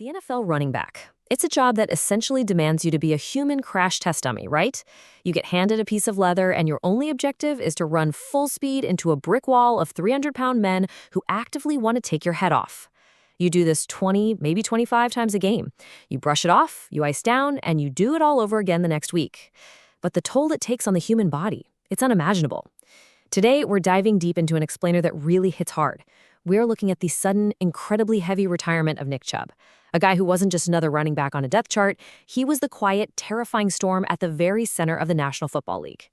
The NFL running back. It's a job that essentially demands you to be a human crash test dummy, right? You get handed a piece of leather and your only objective is to run full speed into a brick wall of 300-pound men who actively want to take your head off. You do this 20, maybe 25 times a game. You brush it off, you ice down, and you do it all over again the next week. But the toll it takes on the human body, it's unimaginable. Today, we're diving deep into an explainer that really hits hard. We're looking at the sudden, incredibly heavy retirement of Nick Chubb. A guy who wasn't just another running back on a depth chart, he was the quiet, terrifying storm at the very center of the National Football League.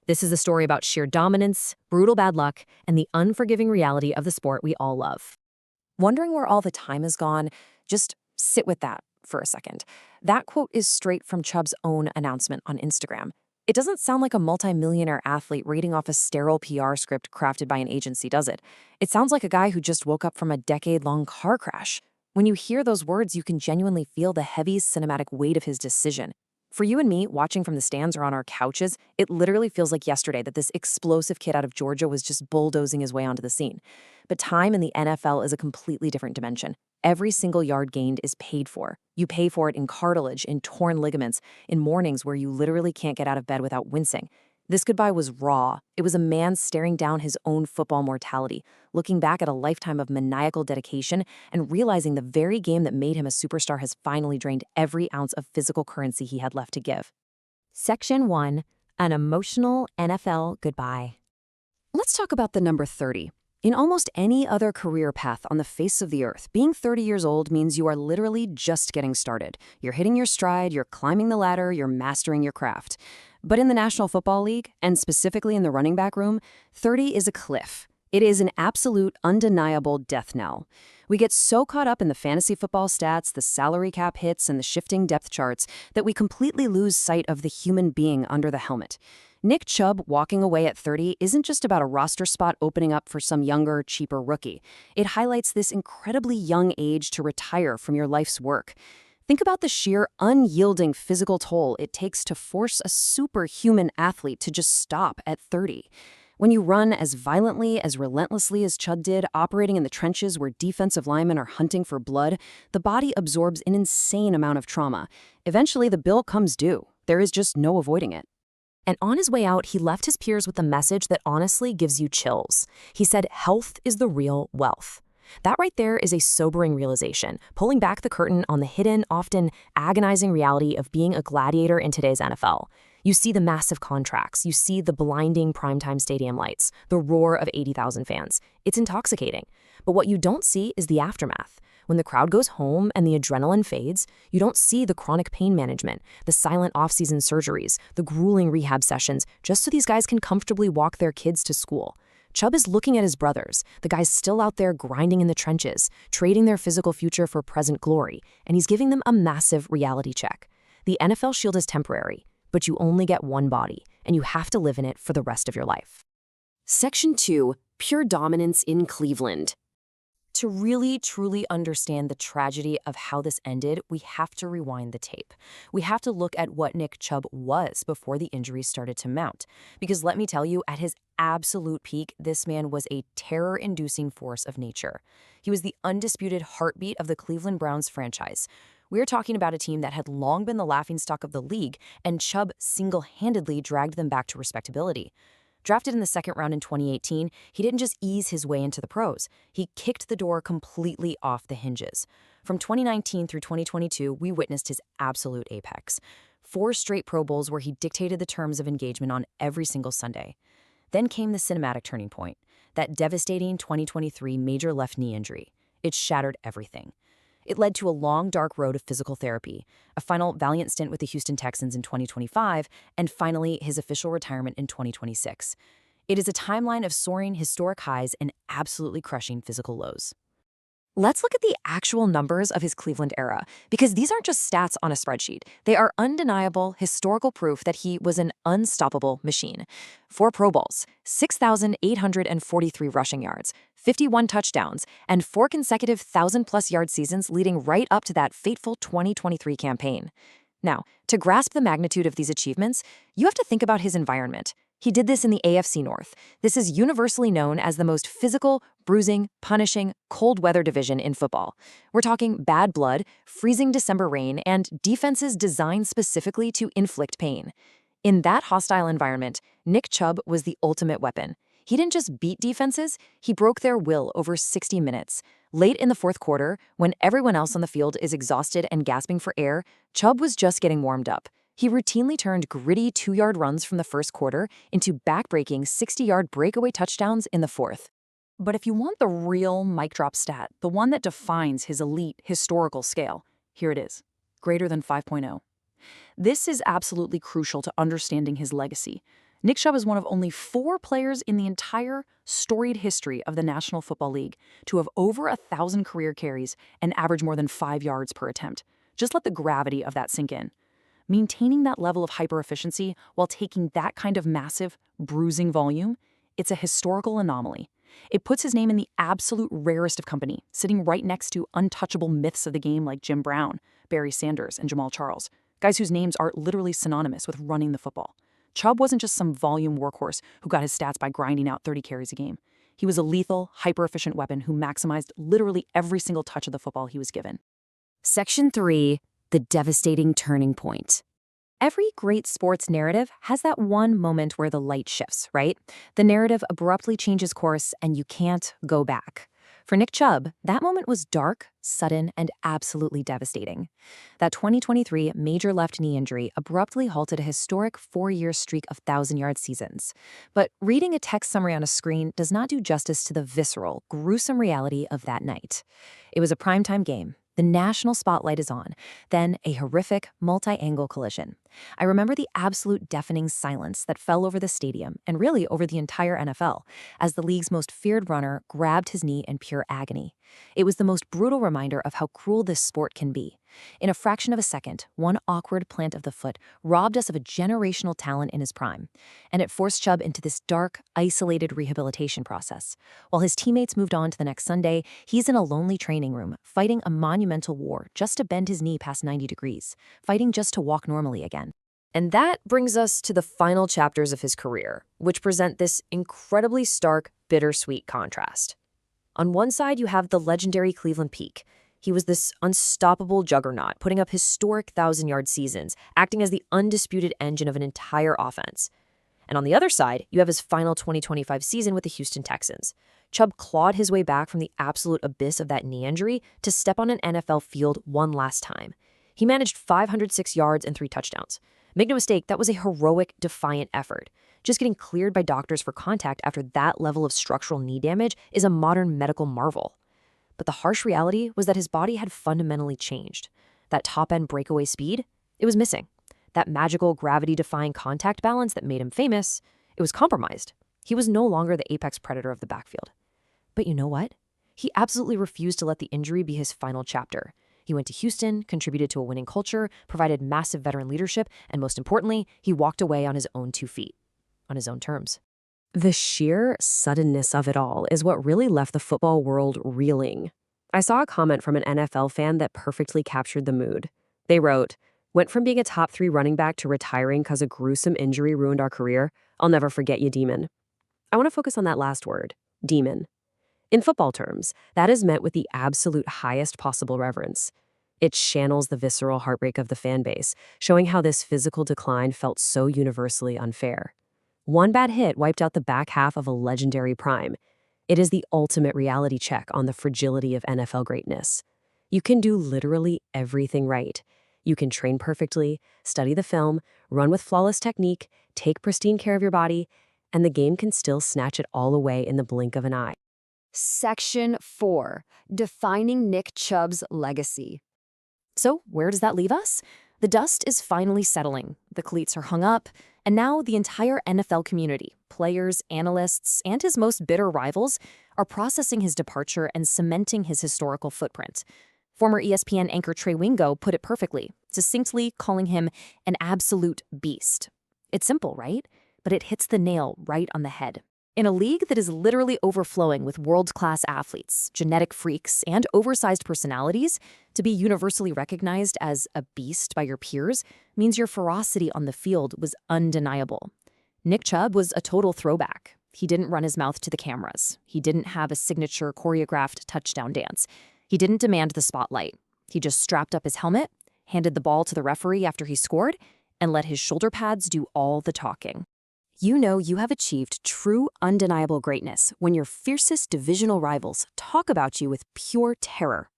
This is a story about sheer dominance, brutal bad luck, and the unforgiving reality of the sport we all love. Wondering where all the time has gone? Just sit with that for a second. That quote is straight from Chubb's own announcement on Instagram. It doesn't sound like a multi-millionaire athlete reading off a sterile PR script crafted by an agency, does it? It sounds like a guy who just woke up from a decade-long car crash. When you hear those words, you can genuinely feel the heavy cinematic weight of his decision. For you and me, watching from the stands or on our couches, it literally feels like yesterday that this explosive kid out of Georgia was just bulldozing his way onto the scene. But time in the NFL is a completely different dimension. Every single yard gained is paid for. You pay for it in cartilage, in torn ligaments, in mornings where you literally can't get out of bed without wincing. This goodbye was raw. It was a man staring down his own football mortality, looking back at a lifetime of maniacal dedication and realizing the very game that made him a superstar has finally drained every ounce of physical currency he had left to give. Section 1. An emotional NFL goodbye. Let's talk about the number 30. In almost any other career path on the face of the earth, being 30 years old means you are literally just getting started. You're hitting your stride, you're climbing the ladder, you're mastering your craft. But in the National Football League, and specifically in the running back room, 30 is a cliff. It is an absolute, undeniable death knell. We get so caught up in the fantasy football stats, the salary cap hits, and the shifting depth charts that we completely lose sight of the human being under the helmet. Nick Chubb walking away at 30 isn't just about a roster spot opening up for some younger, cheaper rookie. It highlights this incredibly young age to retire from your life's work. Think about the sheer, unyielding physical toll it takes to force a superhuman athlete to just stop at 30. When you run as violently, as relentlessly as Chubb did, operating in the trenches where defensive linemen are hunting for blood, the body absorbs an insane amount of trauma. Eventually, the bill comes due. There is just no avoiding it. And on his way out, he left his peers with a message that honestly gives you chills. He said, "Health is the real wealth." That right there is a sobering realization, pulling back the curtain on the hidden, often agonizing reality of being a gladiator in today's NFL. You see the massive contracts, you see the blinding primetime stadium lights, the roar of 80,000 fans. It's intoxicating. But what you don't see is the aftermath. When the crowd goes home and the adrenaline fades, you don't see the chronic pain management, the silent off-season surgeries, the grueling rehab sessions, just so these guys can comfortably walk their kids to school. Chubb is looking at his brothers, the guys still out there grinding in the trenches, trading their physical future for present glory, and he's giving them a massive reality check. The NFL shield is temporary, but you only get one body, and you have to live in it for the rest of your life. Section 2. Pure dominance in Cleveland. To really, truly understand the tragedy of how this ended, we have to rewind the tape. We have to look at what Nick Chubb was before the injuries started to mount. Because let me tell you, at his absolute peak, this man was a terror-inducing force of nature. He was the undisputed heartbeat of the Cleveland Browns franchise. We're talking about a team that had long been the laughingstock of the league, and Chubb single-handedly dragged them back to respectability. Drafted in the second round in 2018, he didn't just ease his way into the pros. He kicked the door completely off the hinges. From 2019 through 2022, we witnessed his absolute apex. 4 straight Pro Bowls where he dictated the terms of engagement on every single Sunday. Then came the cinematic turning point, that devastating 2023 major left knee injury. It shattered everything. It led to a long, dark road of physical therapy, a final valiant stint with the Houston Texans in 2025, and finally his official retirement in 2026. It is a timeline of soaring historic highs and absolutely crushing physical lows. Let's look at the actual numbers of his Cleveland era, because these aren't just stats on a spreadsheet. They are undeniable historical proof that he was an unstoppable machine. 4 Pro Bowls, 6,843 rushing yards, 51 touchdowns, and 4 consecutive 1,000-plus yard seasons leading right up to that fateful 2023 campaign. Now, to grasp the magnitude of these achievements, you have to think about his environment. He did this in the AFC North. This is universally known as the most physical, bruising, punishing, cold weather division in football. We're talking bad blood, freezing December rain, and defenses designed specifically to inflict pain. In that hostile environment, Nick Chubb was the ultimate weapon. He didn't just beat defenses, he broke their will over 60 minutes. Late in the fourth quarter, when everyone else on the field is exhausted and gasping for air, Chubb was just getting warmed up. He routinely turned gritty 2-yard runs from the first quarter into back-breaking 60-yard breakaway touchdowns in the fourth. But if you want the real mic drop stat, the one that defines his elite historical scale, here it is, greater than 5.0. This is absolutely crucial to understanding his legacy. Nick Chubb is one of only 4 players in the entire storied history of the National Football League to have over 1,000 career carries and average more than 5 yards per attempt. Just let the gravity of that sink in. Maintaining that level of hyper-efficiency while taking that kind of massive, bruising volume, it's a historical anomaly. It puts his name in the absolute rarest of company, sitting right next to untouchable myths of the game like Jim Brown, Barry Sanders, and Jamal Charles, guys whose names are literally synonymous with running the football. Chubb wasn't just some volume workhorse who got his stats by grinding out 30 carries a game. He was a lethal, hyper-efficient weapon who maximized literally every single touch of the football he was given. Section 3. The devastating turning point. Every great sports narrative has that one moment where the light shifts, right? The narrative abruptly changes course and you can't go back. For Nick Chubb, that moment was dark, sudden, and absolutely devastating. That 2023 major left knee injury abruptly halted a historic 4-year streak of 1,000-yard seasons. But reading a text summary on a screen does not do justice to the visceral, gruesome reality of that night. It was a primetime game. The national spotlight is on, then a horrific, multi-angle collision. I remember the absolute deafening silence that fell over the stadium and really over the entire NFL as the league's most feared runner grabbed his knee in pure agony. It was the most brutal reminder of how cruel this sport can be. In a fraction of a second, one awkward plant of the foot robbed us of a generational talent in his prime, and it forced Chubb into this dark, isolated rehabilitation process. While his teammates moved on to the next Sunday, he's in a lonely training room, fighting a monumental war just to bend his knee past 90 degrees, fighting just to walk normally again. And that brings us to the final chapters of his career, which present this incredibly stark, bittersweet contrast. On one side, you have the legendary Cleveland Peak. He was this unstoppable juggernaut, putting up historic 1,000-yard seasons, acting as the undisputed engine of an entire offense. And on the other side, you have his final 2025 season with the Houston Texans. Chubb clawed his way back from the absolute abyss of that knee injury to step on an NFL field one last time. He managed 506 yards and 3 touchdowns. Make no mistake, that was a heroic, defiant effort. Just getting cleared by doctors for contact after that level of structural knee damage is a modern medical marvel. But the harsh reality was that his body had fundamentally changed. That top-end breakaway speed, it was missing. That magical gravity-defying contact balance that made him famous, it was compromised. He was no longer the apex predator of the backfield. But you know what? He absolutely refused to let the injury be his final chapter. He went to Houston, contributed to a winning culture, provided massive veteran leadership, and most importantly, he walked away on his own 2 feet, on his own terms. The sheer suddenness of it all is what really left the football world reeling. I saw a comment from an NFL fan that perfectly captured the mood. They wrote, "Went from being a top 3 running back to retiring because a gruesome injury ruined our career. I'll never forget you, demon." I want to focus on that last word, demon. In football terms, that is meant with the absolute highest possible reverence. It channels the visceral heartbreak of the fan base, showing how this physical decline felt so universally unfair. One bad hit wiped out the back half of a legendary prime. It is the ultimate reality check on the fragility of NFL greatness. You can do literally everything right. You can train perfectly, study the film, run with flawless technique, take pristine care of your body, and the game can still snatch it all away in the blink of an eye. Section 4. Defining Nick Chubb's legacy. So where does that leave us? The dust is finally settling, the cleats are hung up, and now the entire NFL community, players, analysts, and his most bitter rivals, are processing his departure and cementing his historical footprint. Former ESPN anchor Trey Wingo put it perfectly, succinctly calling him an absolute beast. It's simple, right? But it hits the nail right on the head. In a league that is literally overflowing with world-class athletes, genetic freaks, and oversized personalities, to be universally recognized as a beast by your peers means your ferocity on the field was undeniable. Nick Chubb was a total throwback. He didn't run his mouth to the cameras. He didn't have a signature choreographed touchdown dance. He didn't demand the spotlight. He just strapped up his helmet, handed the ball to the referee after he scored, and let his shoulder pads do all the talking. You know you have achieved true, undeniable greatness when your fiercest divisional rivals talk about you with pure terror.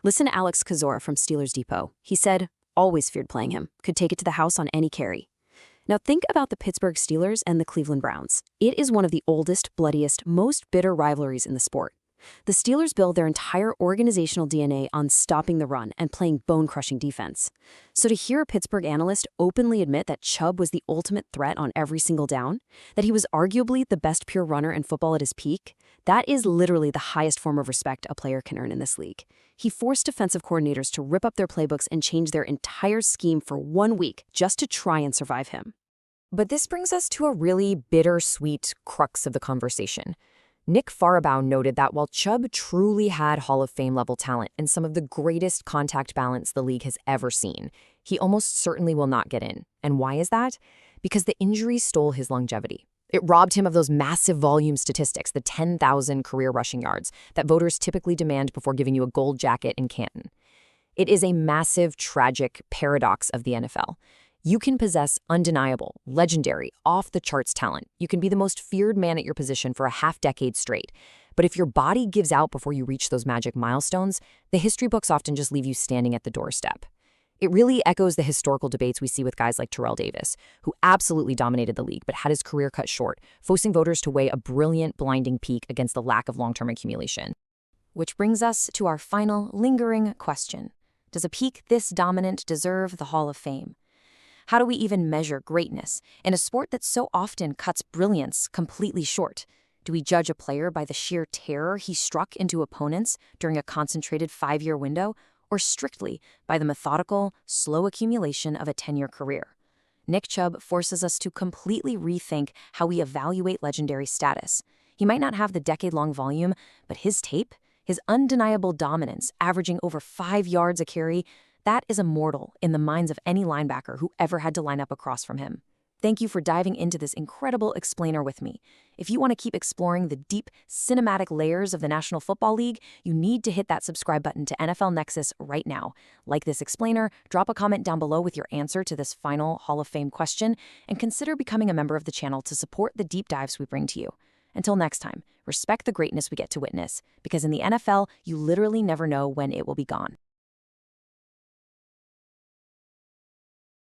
Listen to Alex Kozora from Steelers Depot. He said, always feared playing him, could take it to the house on any carry. Now think about the Pittsburgh Steelers and the Cleveland Browns. It is one of the oldest, bloodiest, most bitter rivalries in the sport. The Steelers build their entire organizational DNA on stopping the run and playing bone-crushing defense. So to hear a Pittsburgh analyst openly admit that Chubb was the ultimate threat on every single down, that he was arguably the best pure runner in football at his peak, that is literally the highest form of respect a player can earn in this league. He forced defensive coordinators to rip up their playbooks and change their entire scheme for 1 week just to try and survive him. But this brings us to a really bittersweet crux of the conversation. Nick Farabaugh noted that while Chubb truly had Hall of Fame level talent and some of the greatest contact balance the league has ever seen, he almost certainly will not get in. And why is that? Because the injury stole his longevity. It robbed him of those massive volume statistics, the 10,000 career rushing yards that voters typically demand before giving you a gold jacket in Canton. It is a massive, tragic paradox of the NFL. You can possess undeniable, legendary, off-the-charts talent. You can be the most feared man at your position for a half-decade straight. But if your body gives out before you reach those magic milestones, the history books often just leave you standing at the doorstep. It really echoes the historical debates we see with guys like Terrell Davis, who absolutely dominated the league but had his career cut short, forcing voters to weigh a brilliant, blinding peak against the lack of long-term accumulation. Which brings us to our final, lingering question. Does a peak this dominant deserve the Hall of Fame? How do we even measure greatness in a sport that so often cuts brilliance completely short? Do we judge a player by the sheer terror he struck into opponents during a concentrated 5-year window, or strictly by the methodical, slow accumulation of a 10-year career? Nick Chubb forces us to completely rethink how we evaluate legendary status. He might not have the decade-long volume, but his tape, his undeniable dominance, averaging over 5 yards a carry, that is immortal in the minds of any linebacker who ever had to line up across from him. Thank you for diving into this incredible explainer with me. If you want to keep exploring the deep, cinematic layers of the National Football League, you need to hit that subscribe button to NFL Nexus right now. Like this explainer, drop a comment down below with your answer to this final Hall of Fame question, and consider becoming a member of the channel to support the deep dives we bring to you. Until next time, respect the greatness we get to witness, because in the NFL, you literally never know when it will be gone.